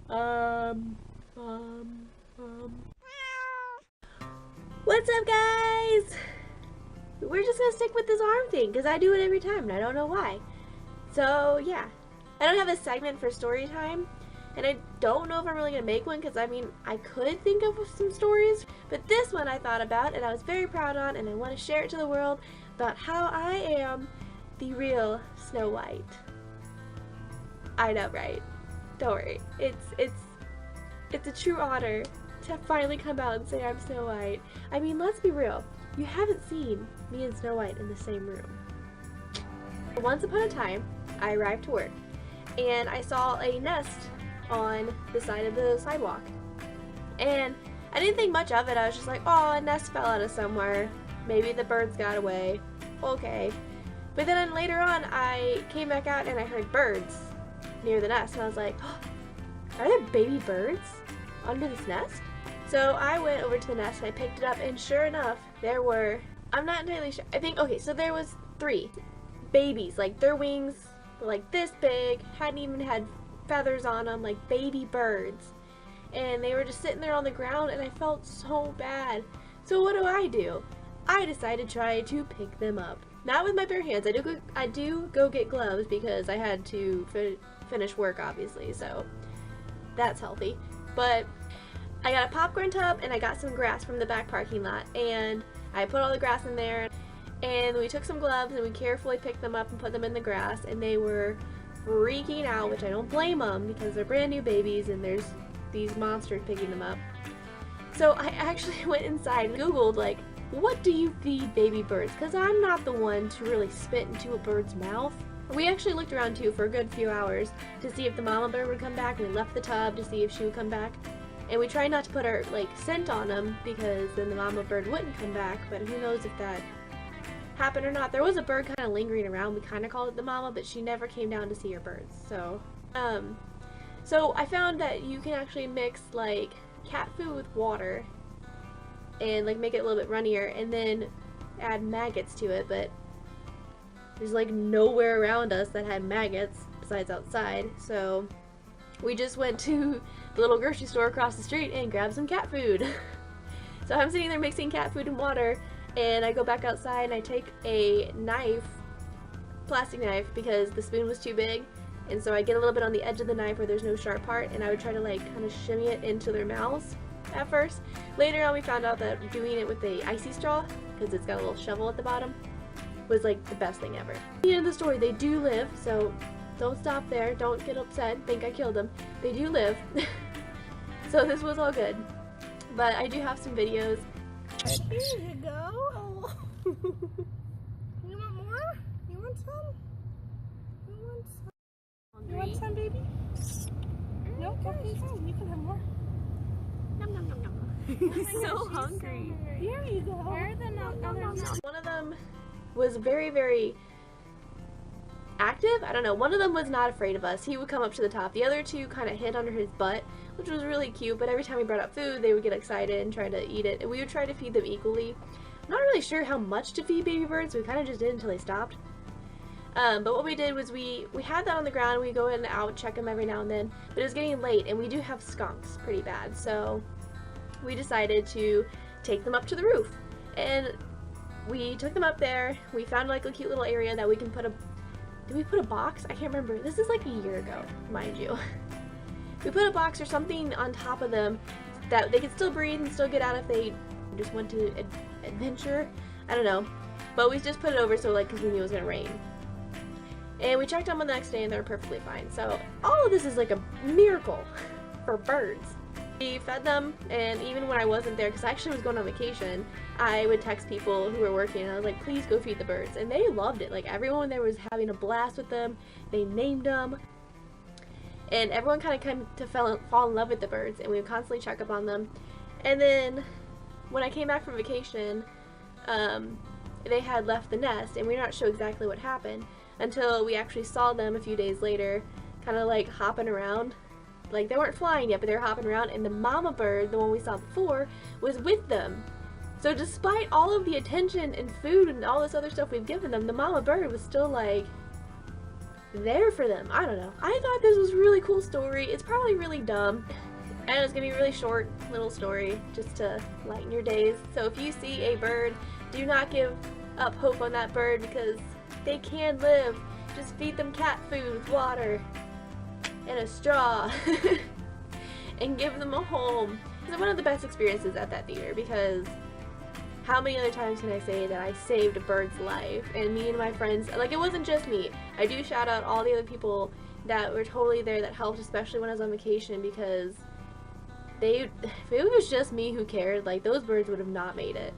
Um, um, um. What's up, guys? We're just gonna stick with this arm thing because I do it every time and I don't know why. So, yeah. I don't have a segment for story time, and I don't know if I'm really gonna make one because I mean, I could think of some stories, but this one I thought about and I was very proud on, and I want to share it to the world about how I am the real Snow White. I know, right? Don't worry. It's a true honor to finally come out and say I'm Snow White. I mean, let's be real. You haven't seen me and Snow White in the same room. Once upon a time, I arrived to work, and I saw a nest on the side of the sidewalk. And I didn't think much of it. I was just like, oh, a nest fell out of somewhere. Maybe the birds got away. Okay. But then later on, I came back out and I heard birds near the nest, and I was like, oh, are there baby birds under this nest? So I went over to the nest and I picked it up, and sure enough, there were, I'm not entirely sure, I think, okay, so there was 3 babies, like their wings were like this big, hadn't even had feathers on them, like baby birds. And they were just sitting there on the ground, and I felt so bad. So what do? I decided to try to pick them up. Not with my bare hands. I do go get gloves because I had to finish work, obviously, so that's healthy. But I got a popcorn tub and I got some grass from the back parking lot, and I put all the grass in there, and we took some gloves and we carefully picked them up and put them in the grass, and they were freaking out, which I don't blame them because they're brand new babies and there's these monsters picking them up. So I actually went inside and Googled, like, what do you feed baby birds? Because I'm not the one to really spit into a bird's mouth. We actually looked around too for a good few hours to see if the mama bird would come back. We left the tub to see if she would come back. And we tried not to put our scent on them because then the mama bird wouldn't come back, but who knows if that happened or not. There was a bird kind of lingering around. We kind of called it the mama, but she never came down to see her birds. So I found that you can actually mix like cat food with water and like make it a little bit runnier, and then add maggots to it, but there's like nowhere around us that had maggots besides outside, so we just went to the little grocery store across the street and grabbed some cat food. So I'm sitting there mixing cat food and water, and I go back outside and I take a knife, plastic knife, because the spoon was too big, and so I get a little bit on the edge of the knife where there's no sharp part, and I would try to like kind of shimmy it into their mouths at first. Later on we found out that doing it with the icy straw, because it's got a little shovel at the bottom, was like the best thing ever. At the end of the story, they do live, so don't stop there, don't get upset, think I killed them. They do live. So this was all good. But I do have some videos. Here you go. You want more? You want some? You want some? You want some, baby? No? Okay, fine. You can have more. Nom nom nom nom. I'm so hungry. Here you go. Where are the others? One of them was very, very active. I don't know. One of them was not afraid of us. He would come up to the top. The other 2 kind of hid under his butt, which was really cute, but every time we brought up food, they would get excited and try to eat it, and we would try to feed them equally. I'm not really sure how much to feed baby birds. We kind of just did until they stopped. But what we did was we had that on the ground. We go in and out, check them every now and then, but it was getting late, and we do have skunks pretty bad, so we decided to take them up to the roof. And we took them up there. We found like a cute little area that we can put a, did we put a box? I can't remember. This is like a year ago, mind you. We put a box or something on top of them that they could still breathe and still get out if they just went to adventure. I don't know. But we just put it over so like, because we knew it was going to rain. And we checked on them the next day and they were perfectly fine. So all of this is like a miracle for birds. We fed them, and even when I wasn't there, because I actually was going on vacation, I would text people who were working and I was like, please go feed the birds. And they loved it. Like everyone there was having a blast with them. They named them. And everyone kind of came to fall in love with the birds, and we would constantly check up on them. And then when I came back from vacation, they had left the nest, and we're not sure exactly what happened until we actually saw them a few days later, kind of like hopping around. Like they weren't flying yet, but they were hopping around, and the mama bird, the one we saw before, was with them. So despite all of the attention and food and all this other stuff we've given them, the mama bird was still like there for them. I don't know. I thought this was a really cool story. It's probably really dumb. And it's gonna be a really short little story just to lighten your days. So if you see a bird, do not give up hope on that bird because they can live. Just feed them cat food with water and a straw and give them a home. It's one of the best experiences at that theater because how many other times can I say that I saved a bird's life? And me and my friends, like, it wasn't just me. I do shout out all the other people that were totally there that helped, especially when I was on vacation, because if it was just me who cared, like, those birds would have not made it.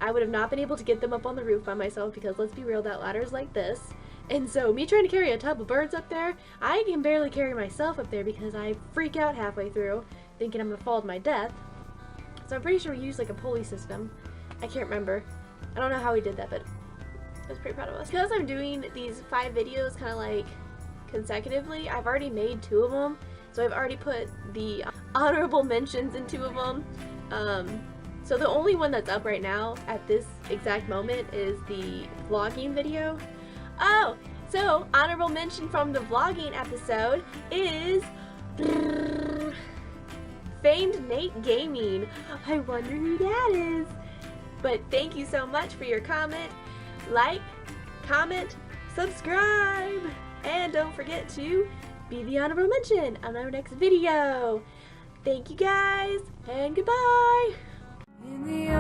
I would have not been able to get them up on the roof by myself because, let's be real, that ladder's like this. And so me trying to carry a tub of birds up there, I can barely carry myself up there because I freak out halfway through thinking I'm gonna fall to my death. So I'm pretty sure we used like a pulley system. I can't remember. I don't know how we did that, but I was pretty proud of us. Because I'm doing these 5 videos kind of like consecutively, I've already made 2 of them. So I've already put the honorable mentions in 2 of them. So the only one that's up right now at this exact moment is the vlogging video. Oh, so honorable mention from the vlogging episode is Famed Nate Gaming. I wonder who that is. But thank you so much for your comment. Like, comment, subscribe, and don't forget to be the honorable mention on our next video. Thank you guys, and goodbye. In the